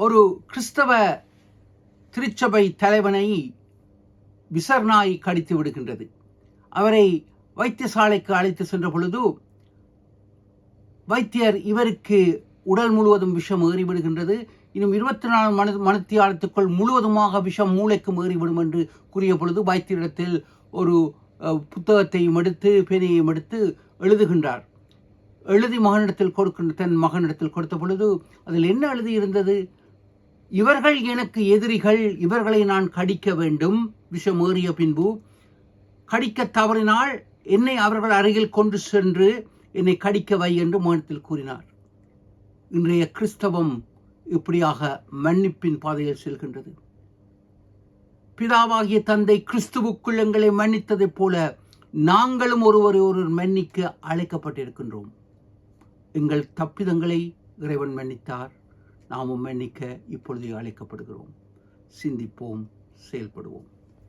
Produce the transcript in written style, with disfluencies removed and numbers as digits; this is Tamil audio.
ஒரு கிறிஸ்தவ திருச்சபை தலைவனை விசர்நாய் கடித்து விடுகின்றது. அவரை வைத்தியசாலைக்கு அழைத்து சென்ற பொழுது வைத்தியர் இவருக்கு உடல் முழுவதும் விஷம் ஏறிவிடுகின்றது. இன்னும் 24 மணித்தியாலத்துக்குள் முழுவதுமாக விஷம் மூளைக்கும் ஏறிவிடும் என்று கூறிய பொழுது வைத்தியரிடத்தில் ஒரு புத்தகத்தையும் எடுத்து பேனையையும் எடுத்து எழுதுகின்றார். எழுதி தன் மகனிடத்தில் கொடுத்த பொழுது அதில் என்ன எழுதியிருந்தது? இவர்கள் எனக்கு எதிரிகள், இவர்களை நான் கடிக்க வேண்டும், விஷம் ஏறிய பின்பு கடிக்க தவறினால் என்னை அவர்கள் அருகில் கொண்டு சென்று என்னை கடிக்க வை என்று மகனிடத்தில் கூறினார். இன்றைய கிறிஸ்தவம் இப்படியாக மன்னிப்பின் பாதையில் செல்கின்றது. பிதாவாகிய தந்தை கிறிஸ்துவுக்குள் எங்களை மன்னித்ததைப் போல நாங்களும் ஒருவர் மன்னிக்க அழைக்கப்பட்டிருக்கின்றோம். எங்கள் தப்பிதங்களை இறைவன் மன்னித்தார், நாமும் மன்னிக்க இப்பொழுது அழைக்கப்படுகிறோம். சிந்திப்போம், செயல்படுவோம்.